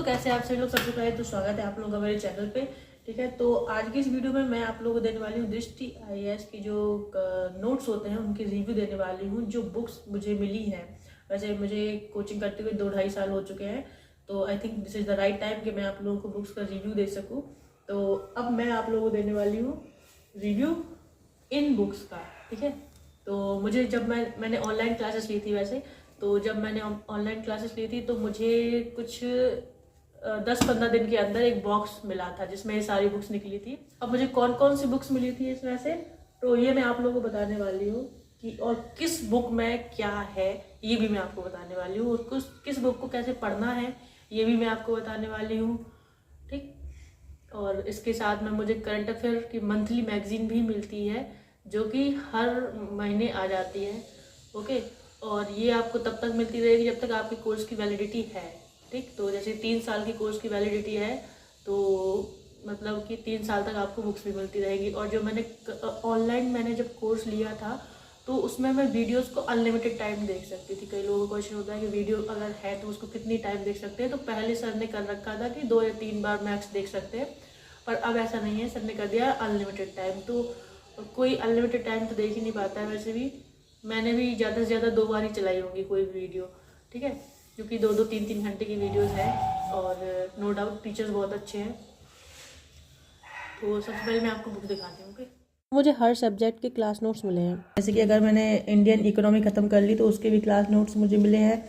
दोस्तों, कैसे आप सभी लोग? सबसे पहले तो स्वागत है आप लोगों का मेरे चैनल पे। ठीक है, तो आज की इस वीडियो में मैं आप लोगों को देने वाली हूँ दृष्टि आईएएस की जो नोट्स होते हैं उनकी रिव्यू देने वाली हूँ, जो बुक्स मुझे मिली हैं। वैसे मुझे कोचिंग करते हुए 2-2.5 साल हो चुके हैं, तो I think this is the right time कि मैं आप लोगों को बुक्स का रिव्यू दे सकूँ। तो अब मैं आप लोगों को देने वाली हूँ रिव्यू इन बुक्स का। ठीक है, तो मुझे जब मैंने ऑनलाइन क्लासेस ली थी, वैसे तो जब मैंने ऑनलाइन क्लासेस ली थी तो मुझे कुछ 10-15 दिन के अंदर एक बॉक्स मिला था जिसमें ये सारी बुक्स निकली थी। अब मुझे कौन कौन सी बुक्स मिली थी इसमें से, तो ये मैं आप लोगों को बताने वाली हूँ कि और किस बुक में क्या है ये भी मैं आपको बताने वाली हूँ, और किस बुक को कैसे पढ़ना है ये भी मैं आपको बताने वाली हूँ। ठीक, और इसके साथ में मुझे करंट अफेयर की मंथली मैगजीन भी मिलती है जो कि हर महीने आ जाती है। ओके, और ये आपको तब तक मिलती रहेगी जब तक आपकी कोर्स की वैलिडिटी है। ठीक, तो जैसे 3 साल की कोर्स की वैलिडिटी है तो मतलब कि 3 साल तक आपको बुक्स भी मिलती रहेगी। और जो मैंने ऑनलाइन जब कोर्स लिया था तो उसमें मैं वीडियोस को अनलिमिटेड टाइम देख सकती थी। कई लोगों का क्वेश्चन होता है कि वीडियो अगर है तो उसको कितनी टाइम देख सकते हैं, तो पहले सर ने कर रखा था कि 2 या 3 बार मैक्स देख सकते हैं, पर अब ऐसा नहीं है, सर ने कर दिया अनलिमिटेड टाइम। तो कोई अनलिमिटेड टाइम तो देख ही नहीं पाता है। वैसे भी मैंने भी ज़्यादा से ज़्यादा 2 बार ही चलाई होगी कोई भी वीडियो। ठीक है, क्योंकि 2-2 3-3 घंटे की वीडियोस हैं और नो डाउट टीचर्स बहुत अच्छे हैं। तो सबसे पहले मैं आपको बुक दिखाती हूँ। ओके, मुझे हर सब्जेक्ट के क्लास नोट्स मिले हैं। जैसे कि अगर मैंने इंडियन इकोनॉमी ख़त्म कर ली तो उसके भी क्लास नोट्स मुझे मिले हैं,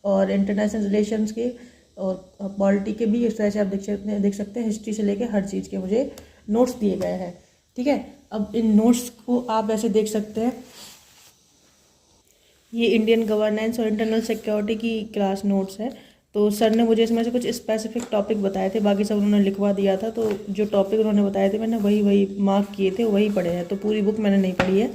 और इंटरनेशनल रिलेशंस के और पॉलिटी के भी। इस तरह से आप देख सकते हैं हिस्ट्री से लेके हर चीज़ के मुझे नोट्स दिए गए हैं। ठीक है, अब इन नोट्स को आप ऐसे देख सकते हैं, ये इंडियन गवर्नेंस और इंटरनल सिक्योरिटी की क्लास नोट्स है। तो सर ने मुझे इसमें से कुछ स्पेसिफिक टॉपिक बताए थे, बाकी सब उन्होंने लिखवा दिया था। तो जो टॉपिक उन्होंने बताए थे मैंने वही मार्क किए थे, वही पढ़े हैं। तो पूरी बुक मैंने नहीं पढ़ी है।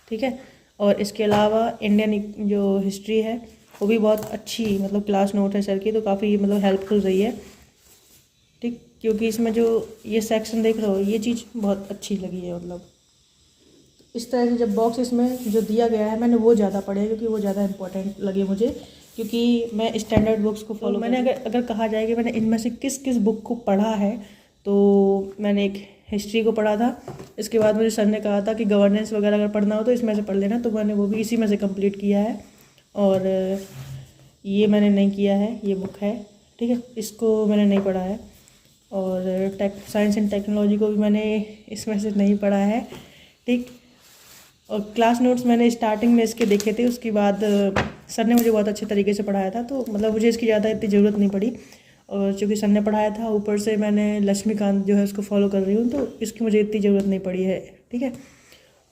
ठीक है, और इसके अलावा इंडियन जो हिस्ट्री है वो भी बहुत अच्छी मतलब क्लास नोट है सर की, तो काफ़ी मतलब हेल्पफुल रही है। ठीक, क्योंकि इसमें जो ये सेक्शन देख रहे हो ये चीज़ बहुत अच्छी लगी है। मतलब इस तरह से जब बॉक्स इसमें जो दिया गया है मैंने वो ज़्यादा पढ़े क्योंकि वो ज़्यादा इंपॉर्टेंट लगे मुझे, क्योंकि मैं स्टैंडर्ड बुक्स को फॉलो मैंने अगर कहा जाए कि मैंने इनमें से किस किस बुक को पढ़ा है, तो मैंने एक हिस्ट्री को पढ़ा था। इसके बाद मुझे सर ने कहा था कि गवर्नेंस वगैरह अगर पढ़ना हो तो इसमें से पढ़ लेना, तो मैंने वो भी इसी में से कंप्लीट किया है। और ये मैंने नहीं किया है, ये बुक है। ठीक है, इसको मैंने नहीं पढ़ा है। और साइंस एंड टेक्नोलॉजी को भी मैंने इसमें से नहीं पढ़ा है। ठीक, और क्लास नोट्स मैंने स्टार्टिंग में इसके देखे थे, उसके बाद सर ने मुझे बहुत अच्छे तरीके से पढ़ाया था, तो मतलब मुझे इसकी ज़्यादा इतनी ज़रूरत नहीं पड़ी। और चूँकि सर ने पढ़ाया था, ऊपर से मैंने लक्ष्मीकांत जो है उसको फॉलो कर रही हूँ, तो इसकी मुझे इतनी ज़रूरत नहीं पड़ी है। ठीक है,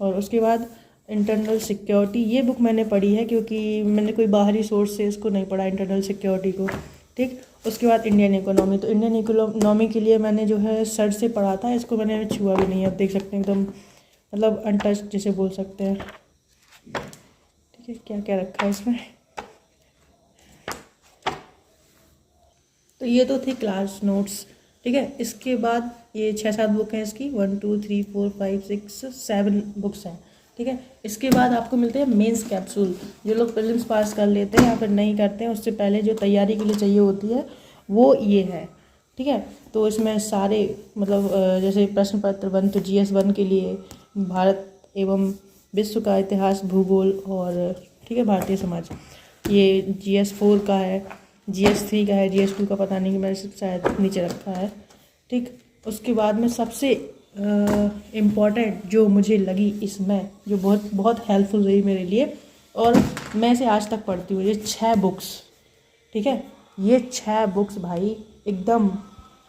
और उसके बाद इंटरनल सिक्योरिटी ये बुक मैंने पढ़ी है क्योंकि मैंने कोई बाहरी सोर्स से इसको नहीं पढ़ा इंटरनल सिक्योरिटी को। ठीक, उसके बाद इंडियन इकोनॉमी, तो इंडियन इकोनॉमी के लिए मैंने जो है सर से पढ़ा था, इसको मैंने छुआ भी नहीं है। अब देख सकते हैं एकदम मतलब अनटच्ड जिसे बोल सकते हैं। ठीक है, क्या क्या रखा है इसमें। तो ये तो थी क्लास नोट्स। ठीक है, इसके बाद ये 6-7 बुक हैं इसकी, 1 2 3 4 5 6 7 बुक्स हैं। ठीक है, इसके बाद आपको मिलते हैं मेंस कैप्सूल। जो लोग प्रीलिम्स पास कर लेते हैं या फिर नहीं करते हैं, उससे पहले जो तैयारी के लिए चाहिए होती है वो ये है। ठीक है, तो इसमें सारे मतलब जैसे प्रश्न पत्र 1 तो GS 1 के लिए भारत एवं विश्व का इतिहास, भूगोल और ठीक है भारतीय समाज, ये GS 4 का है, GS 3 का है, GS 2 का पता नहीं कि मैंने शायद नीचे रखा है। ठीक, उसके बाद में सबसे इम्पॉर्टेंट जो मुझे लगी इसमें, जो बहुत बहुत हेल्पफुल रही मेरे लिए और मैं इसे आज तक पढ़ती हूँ, ये 6 बुक्स। ठीक है, ये 6 बुक्स भाई एकदम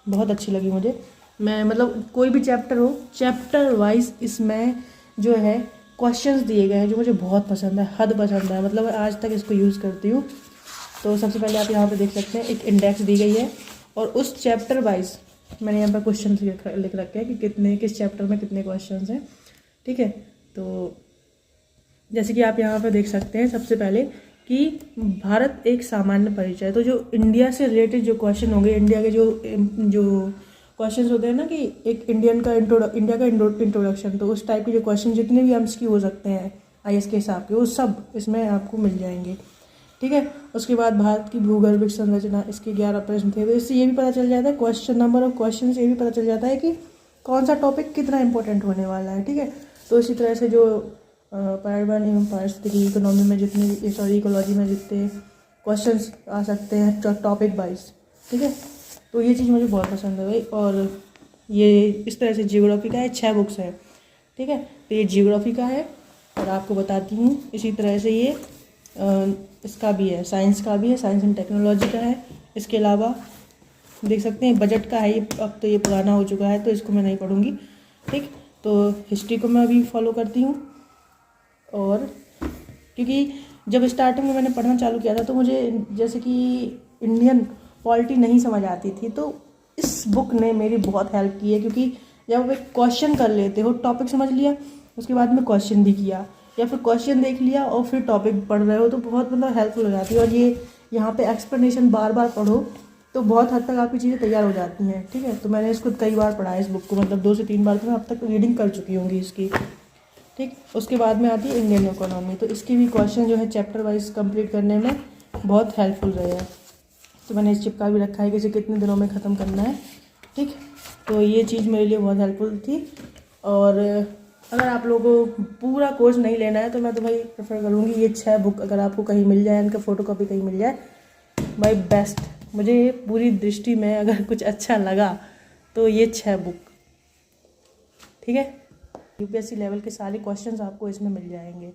बहुत अच्छी लगी मुझे। मैं मतलब कोई भी चैप्टर हो, चैप्टर वाइज इसमें जो है क्वेश्चंस दिए गए हैं जो मुझे बहुत पसंद है, हद पसंद है। मतलब आज तक इसको यूज़ करती हूँ। तो सबसे पहले आप यहाँ पे देख सकते हैं एक इंडेक्स दी गई है और उस चैप्टर वाइज मैंने यहाँ पर क्वेश्चन लिख रखे हैं कि किस चैप्टर में कितने क्वेश्चन हैं। ठीक है, तो जैसे कि आप यहाँ पर देख सकते हैं सबसे पहले कि भारत एक सामान्य परिचय। तो जो इंडिया से रिलेटेड जो क्वेश्चन होंगे, इंडिया के जो क्वेश्चन होते हैं ना कि एक इंडिया का इंट्रोडक्शन, तो उस टाइप के जो क्वेश्चन जितने भी एमसीक्यू हो सकते हैं आईएएस के हिसाब के, वो सब इसमें आपको मिल जाएंगे। ठीक है। उसके बाद भारत की भूगर्भिक संरचना, इसके 11 प्रश्न थे, तो इससे ये भी पता चल जाता है क्वेश्चन नंबर ऑफ क्वेश्चन से ये भी पता चल जाता है कि कौन सा टॉपिक कितना इंपॉर्टेंट होने वाला है। ठीक है, तो इसी तरह से जो पर्यावरण एवं पारिस्थितिकी इकोनॉमी में जितने सॉरी इकोलॉजी में जितने क्वेश्चंस आ सकते हैं टॉपिक वाइज। ठीक है, तो ये चीज़ मुझे बहुत पसंद है भाई। और ये इस तरह से जियोग्राफी का है, 6 बुक्स है। ठीक है, तो ये जियोग्राफी का है और आपको बताती हूँ। इसी तरह से ये इसका भी है, साइंस का भी है, साइंस एंड टेक्नोलॉजी का है। इसके अलावा देख सकते हैं बजट का है, ये अब तो ये पुराना हो चुका है तो इसको मैं नहीं पढ़ूंगी। ठीक, तो हिस्ट्री को मैं अभी फॉलो करती हूँ। और क्योंकि जब स्टार्टिंग में मैंने पढ़ना चालू किया था तो मुझे जैसे कि इंडियन पॉलिटी नहीं समझ आती थी, तो इस बुक ने मेरी बहुत हेल्प की है। क्योंकि जब आप एक क्वेश्चन कर लेते हो, टॉपिक समझ लिया, उसके बाद में क्वेश्चन भी किया, या फिर क्वेश्चन देख लिया और फिर टॉपिक पढ़ रहे हो, तो बहुत मतलब हेल्पफुल हो जाती है। और ये यहाँ पे एक्सप्लेनेशन बार बार पढ़ो तो बहुत हद तक आपकी चीज़ें तैयार हो जाती हैं। ठीक है, तो मैंने इसको कई बार पढ़ा है इस बुक को, मतलब 2 से 3 बार तो मैं अब तक रीडिंग कर चुकी होंगी इसकी। ठीक, उसके बाद में आती है इंडियन इकोनॉमी, तो इसकी भी क्वेश्चन जो है चैप्टर वाइज कंप्लीट करने में बहुत हेल्पफुल रहे हैं। तो मैंने इस चिपका भी रखा है कि इसे कितने दिनों में ख़त्म करना है। ठीक, तो ये चीज़ मेरे लिए बहुत हेल्पफुल थी। और अगर आप लोगों को पूरा कोर्स नहीं लेना है तो मैं तो भाई प्रेफर करूँगी ये 6 बुक अगर आपको कहीं मिल जाए, इनका फ़ोटो कॉपी कहीं मिल जाए, भाई बेस्ट। मुझे पूरी दृष्टि में अगर कुछ अच्छा लगा तो ये 6 बुक। ठीक है, यूपीएससी लेवल के सारे क्वेश्चंस आपको इसमें मिल जाएंगे।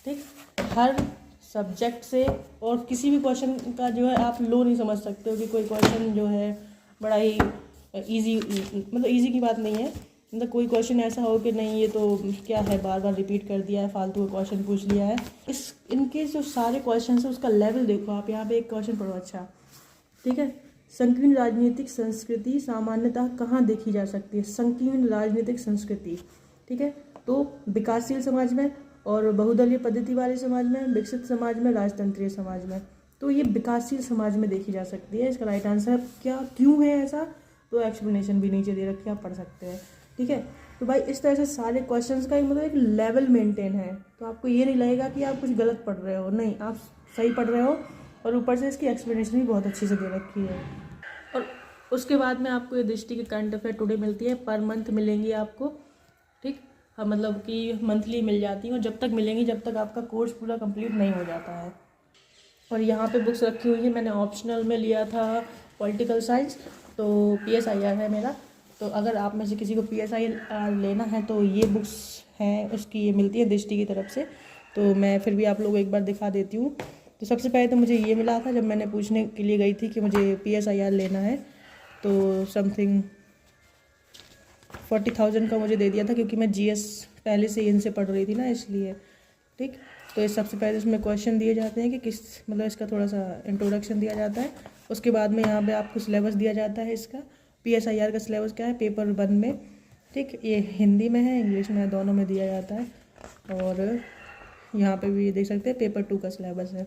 ठीक, हर सब्जेक्ट से, और किसी भी क्वेश्चन का जो है आप लो नहीं समझ सकते हो कि कोई क्वेश्चन जो है बड़ा ही इजी, मतलब इजी की बात नहीं है, मतलब कोई क्वेश्चन ऐसा हो कि नहीं ये तो क्या है, बार बार रिपीट कर दिया है, फालतू का क्वेश्चन पूछ लिया है। इनके जो सारे क्वेश्चन है उसका लेवल देखो आप। यहाँ पे एक क्वेश्चन पढ़ो, अच्छा ठीक है, संकीर्ण राजनीतिक संस्कृति सामान्यतः कहाँ देखी जा सकती है? संकीर्ण राजनीतिक संस्कृति, ठीक है, तो विकासशील समाज में, और बहुदलीय पद्धति वाले समाज में, विकसित समाज में, राजतंत्रीय समाज में। तो ये विकासशील समाज में देखी जा सकती है। इसका राइट आंसर क्या क्यों है ऐसा, तो एक्सप्लेनेशन भी नीचे दे रखी है, आप पढ़ सकते हैं। ठीक है, तो भाई इस तरह से सारे क्वेश्चंस का मतलब एक लेवल मेंटेन है, तो आपको ये नहीं लगेगा कि आप कुछ गलत पढ़ रहे हो, नहीं आप सही पढ़ रहे हो। और ऊपर से इसकी एक्सप्लेनेशन भी बहुत अच्छी से दे रखी है। और उसके बाद में आपको ये दृष्टि के करंट अफेयर टुडे मिलती है, पर मंथ मिलेंगी आपको। ठीक, हाँ, मतलब कि मंथली मिल जाती हैं, और जब तक मिलेंगी जब तक आपका कोर्स पूरा कंप्लीट नहीं हो जाता है। और यहाँ पे बुक्स रखी हुई है, मैंने ऑप्शनल में लिया था पॉलिटिकल साइंस, तो PSIR है मेरा। तो अगर आप में से किसी को PSIR लेना है तो ये बुक्स हैं उसकी, ये मिलती है दृष्टि की तरफ से। तो मैं फिर भी आप लोगों को एक बार दिखा देती हूँ। तो सबसे पहले तो मुझे ये मिला था जब मैंने पूछने के लिए गई थी कि मुझे PSIR लेना है, तो समथिंग 40,000 का मुझे दे दिया था, क्योंकि मैं GS पहले से इनसे पढ़ रही थी ना, इसलिए। ठीक, तो ये सबसे पहले इसमें क्वेश्चन दिए जाते हैं कि किस, मतलब इसका थोड़ा सा इंट्रोडक्शन दिया जाता है। उसके बाद में यहाँ पे आपको सिलेबस दिया जाता है इसका, PSIR का सिलेबस क्या है पेपर 1 में। ठीक, ये हिंदी में है, इंग्लिश में है, दोनों में दिया जाता है। और यहाँ पे भी देख सकते हैं पेपर 2 का सिलेबस है,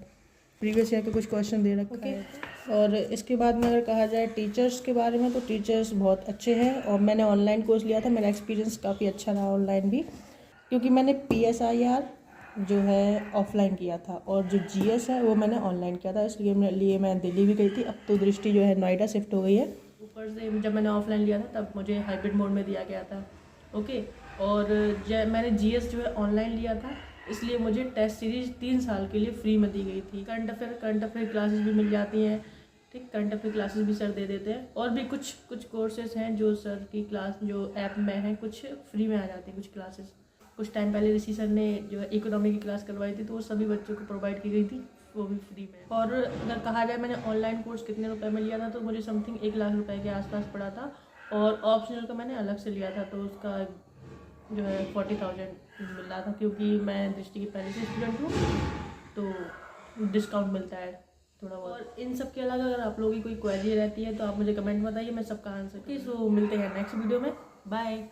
प्रीवियस ईयर के कुछ क्वेश्चन दे रखा है। और इसके बाद में अगर कहा जाए टीचर्स के बारे में, तो टीचर्स बहुत अच्छे हैं। और मैंने ऑनलाइन कोर्स लिया था, मेरा एक्सपीरियंस काफ़ी अच्छा रहा ऑनलाइन भी, क्योंकि मैंने PSIR जो है ऑफलाइन किया था और जो GS है वो मैंने ऑनलाइन किया था, इसलिए मैं दिल्ली भी गई थी। अब तो दृष्टि जो है नोएडा शिफ्ट हो गई है। ऊपर से जब मैंने ऑफलाइन लिया था तब मुझे हाइब्रिड मोड में दिया गया था। ओके, और जब मैंने GS जो है ऑनलाइन लिया था, इसलिए मुझे टेस्ट सीरीज 3 साल के लिए फ्री में दी गई थी। करंट अफेयर क्लासेस भी मिल जाती हैं। ठीक, करंट अफेयर क्लासेस भी सर दे देते हैं, और भी कुछ कोर्सेज हैं जो सर की क्लास जो ऐप में हैं, कुछ फ्री में आ जाती हैं कुछ क्लासेस। कुछ टाइम पहले ऋषि सर ने जो है इकोनॉमी की क्लास करवाई थी, तो वो सभी बच्चों को प्रोवाइड की गई थी, वो भी फ्री में। और अगर कहा जाए मैंने ऑनलाइन कोर्स कितने रुपए में लिया था, तो मुझे समथिंग 1 लाख रुपए के आसपास पड़ा था। और ऑप्शनल का मैंने अलग से लिया था, तो उसका जो है 40,000 मिल रहा था, क्योंकि मैं दृष्टि की पहले से स्टूडेंट हूँ, तो डिस्काउंट मिलता है थोड़ा बहुत। और इन सब के अलावा अगर आप लोगों की कोई क्वेरी रहती है तो आप मुझे कमेंट बताइए, मैं सबका आंसर। सो मिलते हैं नेक्स्ट वीडियो में, बाय।